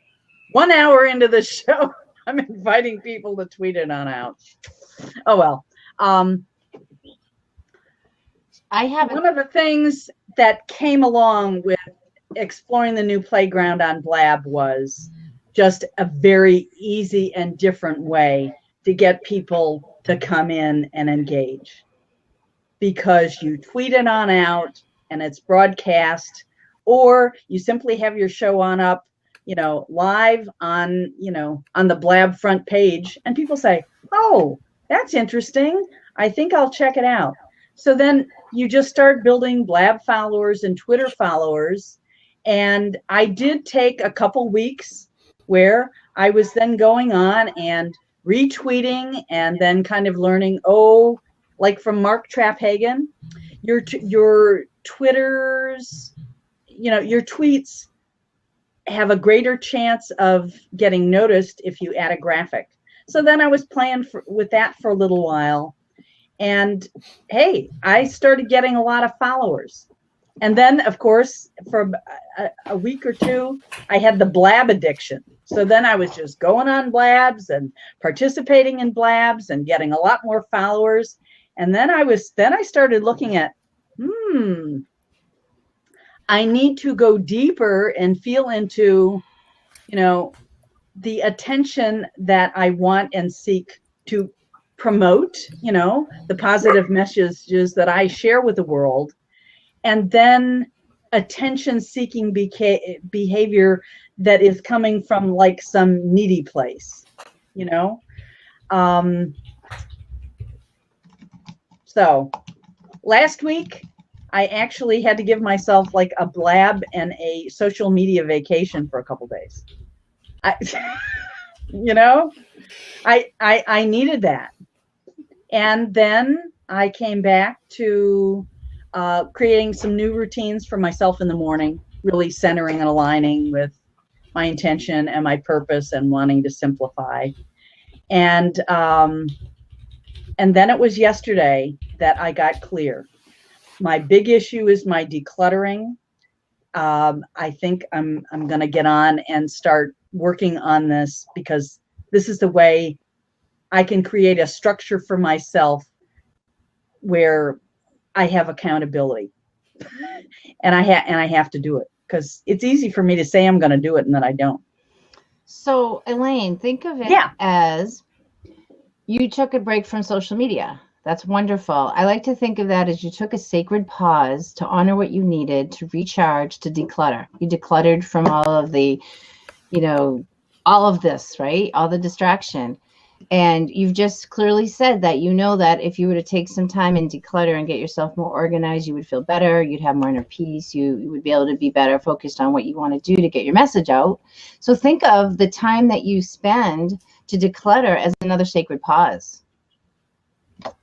1 hour into the show. I'm inviting people to tweet it on out. Oh, well. One of the things that came along with exploring the new playground on Blab was just a very easy and different way to get people to come in and engage, because you tweet it on out and it's broadcast, or you simply have your show on up, live on the Blab front page, and people say, oh, that's interesting. I think I'll check it out. So then you just start building Blab followers and Twitter followers. And I did take a couple weeks where I was then going on and retweeting and then kind of learning, like from Mark Traphagen, your Twitters, your tweets have a greater chance of getting noticed if you add a graphic. So then I was playing with that for a little while. And hey, I started getting a lot of followers. And then, of course, for a week or two, I had the blab addiction. So then I was just going on blabs and participating in blabs and getting a lot more followers. And then I started looking at, I need to go deeper and feel into, the attention that I want and seek to promote, the positive messages that I share with the world. And then attention-seeking behavior that is coming from like some needy place, So last week, I actually had to give myself like a blab and a social media vacation for a couple days. I needed that. And then I came back to creating some new routines for myself in the morning, really centering and aligning with my intention and my purpose and wanting to simplify. And then it was yesterday that I got clear. My big issue is my decluttering. I think I'm going to get on and start working on this, because this is the way I can create a structure for myself where I have accountability, and I have to do it, because it's easy for me to say I'm going to do it and then I don't. So Elaine, think of it as you took a break from social media. That's wonderful. I like to think of that as you took a sacred pause to honor what you needed to recharge, to declutter. You decluttered from all of the, all of this, right? All the distraction. And you've just clearly said that that if you were to take some time and declutter and get yourself more organized, you would feel better. You'd have more inner peace. You would be able to be better focused on what you want to do to get your message out. So think of the time that you spend to declutter as another sacred pause.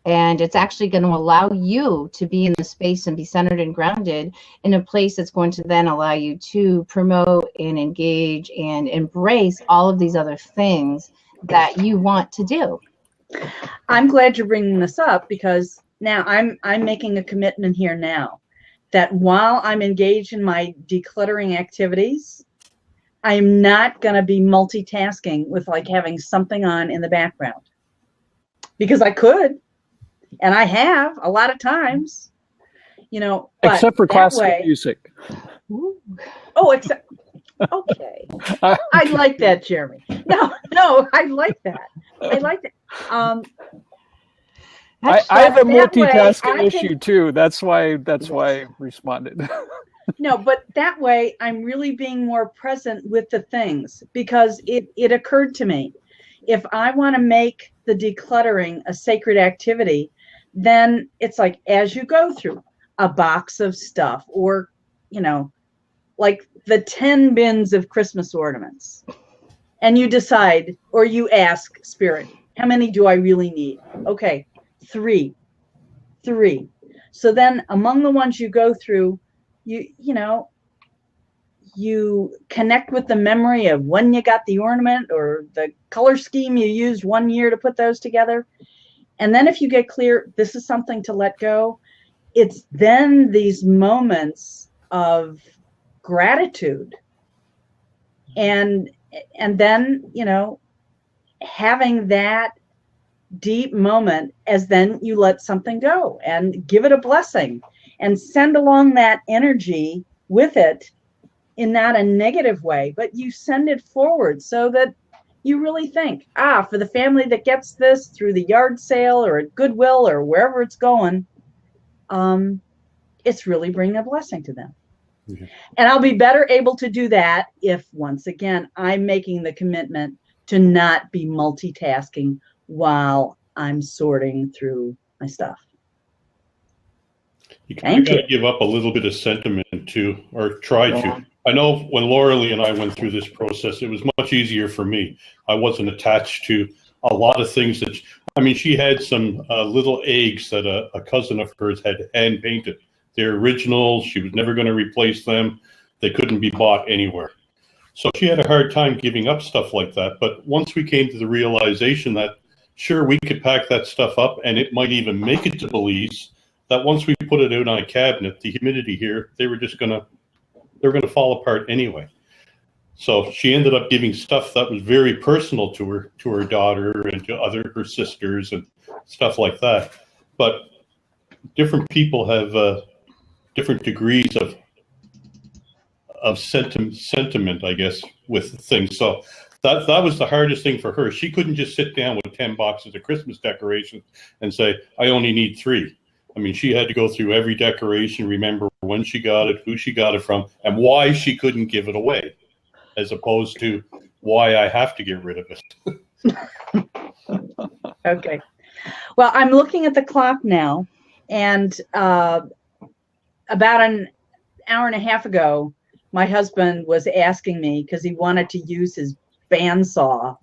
And it's actually going to allow you to be in the space and be centered and grounded in a place that's going to then allow you to promote and engage and embrace all of these other things that you want to do. I'm glad you're bringing this up, because now I'm making a commitment here now that while I'm engaged in my decluttering activities, I am not going to be multitasking with like having something on in the background, because I could, and I have a lot of times, except for classical music. Ooh. Oh, except. Okay. I like that, Jeremy. No, I like that. I like that. I have a multitasking issue too. That's why I responded. No, but that way I'm really being more present with the things, because it occurred to me, if I want to make the decluttering a sacred activity, then it's like, as you go through a box of stuff, or, like the 10 bins of Christmas ornaments, and you decide, or you ask Spirit, how many do I really need? Okay, 3. So then among the ones you go through, you connect with the memory of when you got the ornament or the color scheme you used one year to put those together. And then if you get clear, this is something to let go, it's then these moments of gratitude, and then having that deep moment as then you let something go and give it a blessing and send along that energy with it, in not a negative way, but you send it forward so that you really think, for the family that gets this through the yard sale or at Goodwill or wherever it's going, it's really bringing a blessing to them. Mm-hmm. And I'll be better able to do that if, once again, I'm making the commitment to not be multitasking while I'm sorting through my stuff. You kind of got to give up a little bit of sentiment too, or try to. I know when Laura-Lee and I went through this process, it was much easier for me. I wasn't attached to a lot of things that, she had some little eggs that a cousin of hers had hand painted. They're originals. She was never going to replace them. They couldn't be bought anywhere. So she had a hard time giving up stuff like that. But once we came to the realization that, sure, we could pack that stuff up and it might even make it to Belize, that once we put it out on a cabinet, the humidity here, they were going to fall apart anyway. So she ended up giving stuff that was very personal to her daughter and to her sisters and stuff like that. But different people have different degrees of sentiment, I guess, with things. So that was the hardest thing for her. She couldn't just sit down with 10 boxes of Christmas decorations and say, I only need 3. I mean, she had to go through every decoration, remember when she got it, who she got it from, and why she couldn't give it away, as opposed to why I have to get rid of it. Okay. Well, I'm looking at the clock now, and about an hour and a half ago, my husband was asking me, because he wanted to use his bandsaw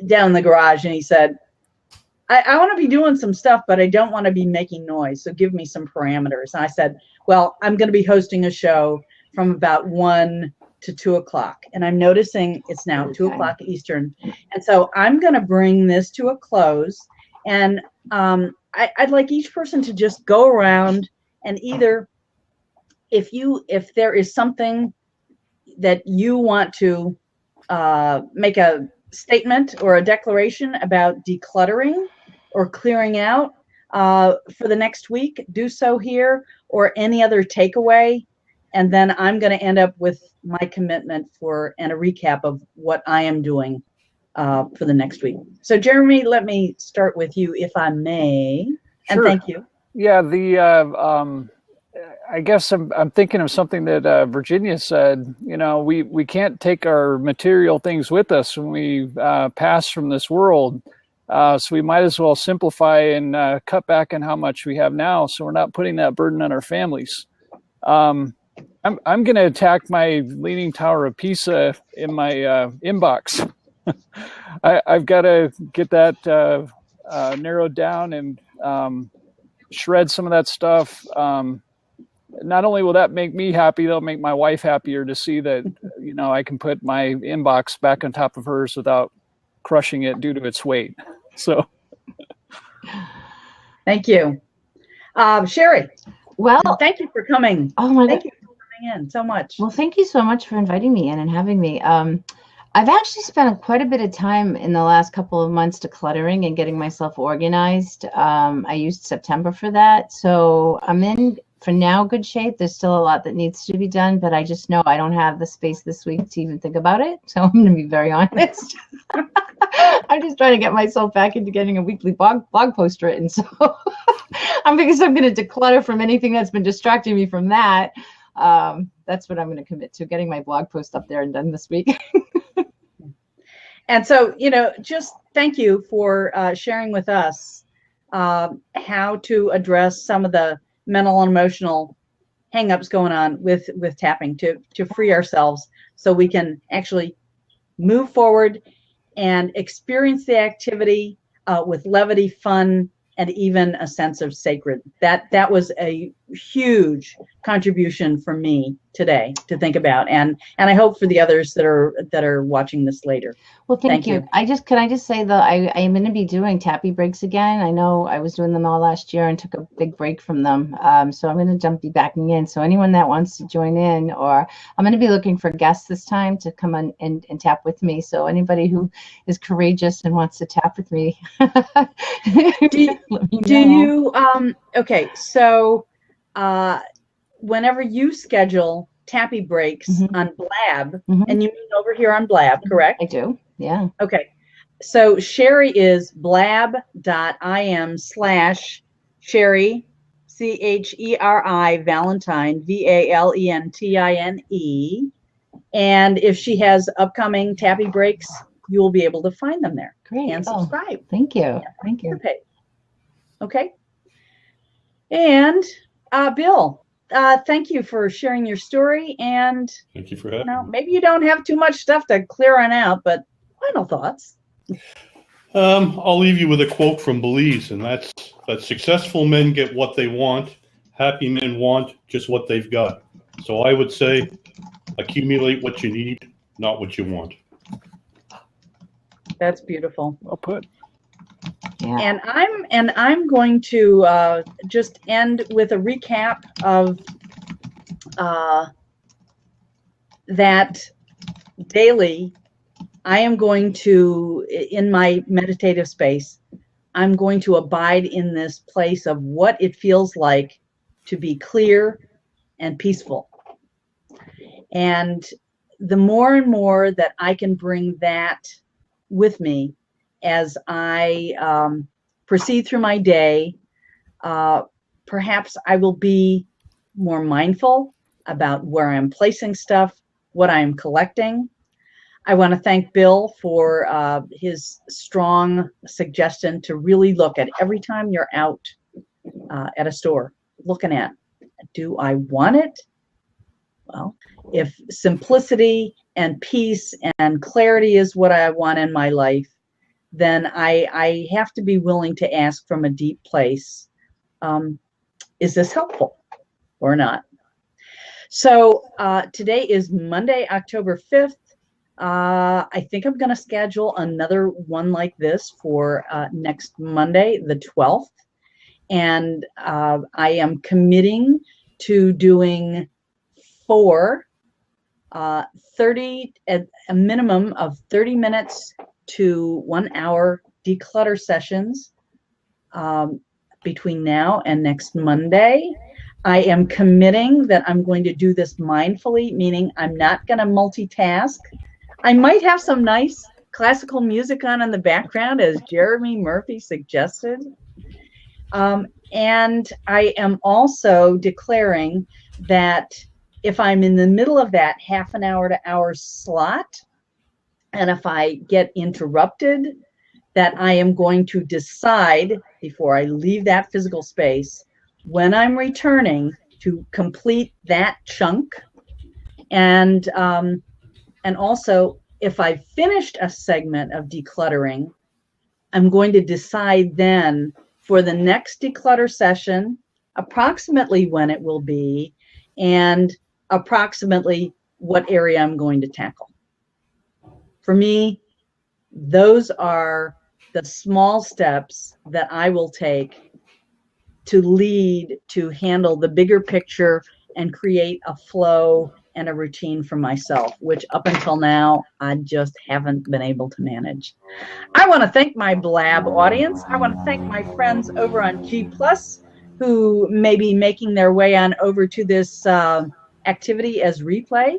down in the garage, and he said, I want to be doing some stuff, but I don't want to be making noise, so give me some parameters. And I said, well, I'm going to be hosting a show from about 1 to 2 o'clock, and I'm noticing it's now 2 o'clock Eastern, and so I'm going to bring this to a close, and I'd like each person to just go around and either, if there is something that you want to make a statement or a declaration about decluttering or clearing out for the next week, do so here, or any other takeaway. And then I'm going to end up with my commitment and a recap of what I am doing for the next week. So Jeremy, let me start with you, if I may. And Sure. thank you. Yeah, I guess I'm thinking of something that Virginia said. You know, we can't take our material things with us when we pass from this world. So we might as well simplify and cut back on how much we have now, so we're not putting that burden on our families. I'm going to attack my Leaning Tower of Pisa in my inbox. I've got to get that narrowed down and shred some of that stuff. Not only will that make me happy, that'll make my wife happier to see that, you know, I can put my inbox back on top of hers without crushing it due to its weight. So. Thank you. Sherry, Well, thank you for coming. oh my Thank God. you for coming in so much. Well, thank you so much for inviting me in and having me. I've actually spent quite a bit of time in the last couple of months decluttering and getting myself organized. I used September for that. So I'm in, for now, good shape. There's still a lot that needs to be done, but I just know I don't have the space this week to even think about it. So I'm going to be very honest. I'm just trying to get myself back into getting a weekly blog post written. So I'm going to declutter from anything that's been distracting me from that. That's what I'm going to commit to, getting my blog post up there and done this week. And so, you know, just thank you for sharing with us how to address some of the mental and emotional hangups going on with tapping to free ourselves so we can actually move forward and experience the activity with levity, fun, and even a sense of sacred. That was a huge contribution for me today to think about, and I hope for the others that are watching this later. Well, thank Thank you. you. Can I just say that I am going to be doing tappy breaks again. I know I was doing them all last year and took a big break from them. So I'm going to be backing in. So anyone that wants to join in, or I'm going to be looking for guests this time to come on and tap with me. So anybody who is courageous and wants to tap with me, Do you okay, so whenever you schedule tappy breaks on Blab, and you mean over here on Blab, correct? I do, yeah. Okay, so Sherry is blab.im/Sherry, CHERI Valentine, VALENTINE, and if she has upcoming tappy breaks, you will be able to find them there. Great. And subscribe. Thank you. Thank you. Okay. And Bill, thank you for sharing your story. And Thank you for having me. maybe you don't have too much stuff to clear on out, but final thoughts. I'll leave you with a quote from Belize, and that's that successful men get what they want, happy men want just what they've got. So I would say accumulate what you need not what you want. That's beautiful. Well put. Yeah. And I'm going to just end with a recap of that daily. I am going to, in my meditative space, I'm going to abide in this place of what it feels like to be clear and peaceful. And the more and more that I can bring that with me as I proceed through my day, perhaps I will be more mindful about where I'm placing stuff, what I'm collecting. I want to thank Bill for his strong suggestion to really look at every time you're out at a store, looking at, do I want it? Well, if simplicity and peace and clarity is what I want in my life, then I have to be willing to ask from a deep place, is this helpful or not? So today is Monday, October 5th. I think I'm going to schedule another one like this for next Monday, the 12th. And I am committing to doing 4 30 at a minimum of 30 minutes to 1 hour declutter sessions between now and next Monday. I am committing that I'm going to do this mindfully, meaning I'm not going to multitask. I might have some nice classical music on in the background, as Jeremy Murphy suggested. And I am also declaring that if I'm in the middle of that half an hour to hour slot, and if I get interrupted, that I am going to decide before I leave that physical space when I'm returning to complete that chunk. And also, if I've finished a segment of decluttering, I'm going to decide then for the next declutter session, approximately when it will be, and approximately what area I'm going to tackle. For me, those are the small steps that I will take to lead to handle the bigger picture and create a flow and a routine for myself, which up until now, I just haven't been able to manage. I want to thank my Blab audience. I want to thank my friends over on G+, who may be making their way on over to this activity as replay.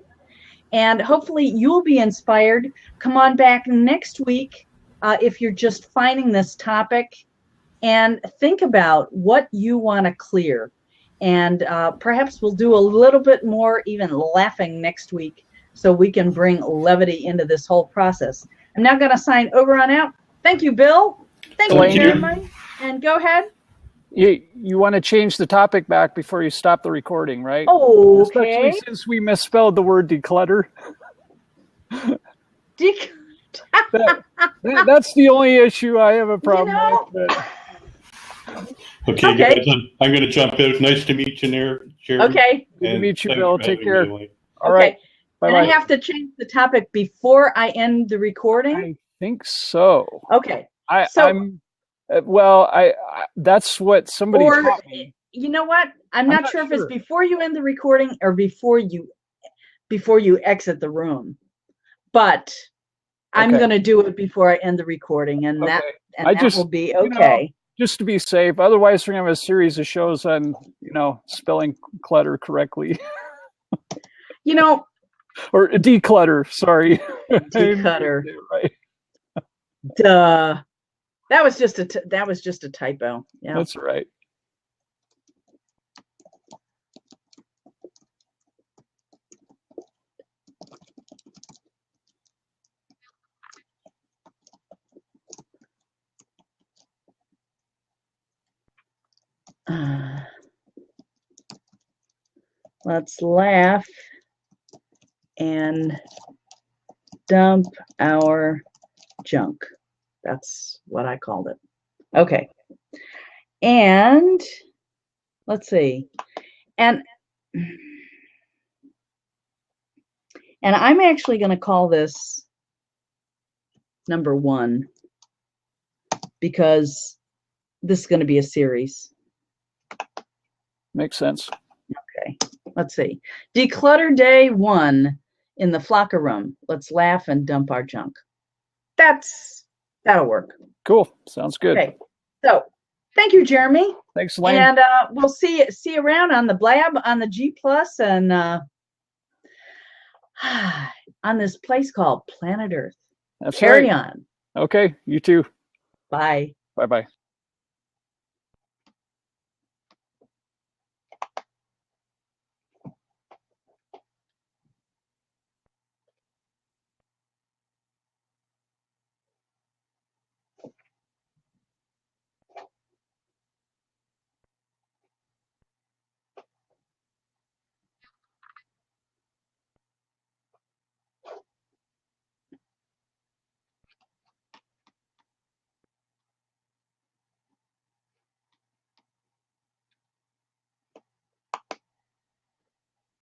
And hopefully you'll be inspired. Come on back next week if you're just finding this topic, and think about what you want to clear. And perhaps we'll do a little bit more even laughing next week so we can bring levity into this whole process. I'm now going to sign over on out. Thank you, Bill. Thank you, Jeremy. And go ahead. You want to change the topic back before you stop the recording, right? Okay. Especially since we misspelled the word declutter. That's the only issue I have a problem with. But... Okay, guys, I'm going to jump out. Nice to meet you, Jeremy. Okay. Good to meet you, Bill. Take care. Anyway. All right. Bye-bye. And I have to change the topic before I end the recording? I think so. Okay. That's what somebody taught me. You know what? I'm not sure if it's before you end the recording or before you exit the room. But I'm going to do it before I end the recording, and that will be okay. Just to be safe. Otherwise, we're going to have a series of shows on, spelling clutter correctly. Or declutter, sorry. Declutter. Right. Duh. That was just a typo. Yeah. That's right. Let's laugh and dump our junk. That's what I called it. Okay. And let's see. And And I'm actually going to call this number 1 because this is going to be a series. Makes sense. Okay, let's see. Declutter day 1 in the Flocker room. Let's laugh and dump our junk. That'll work. Cool. Sounds good. Okay, so thank you, Jeremy. Thanks, Elaine. And we'll see you around on the Blab, on the G Plus, and on this place called Planet Earth. That's Carry right. on. Okay. You too. Bye. Bye-bye.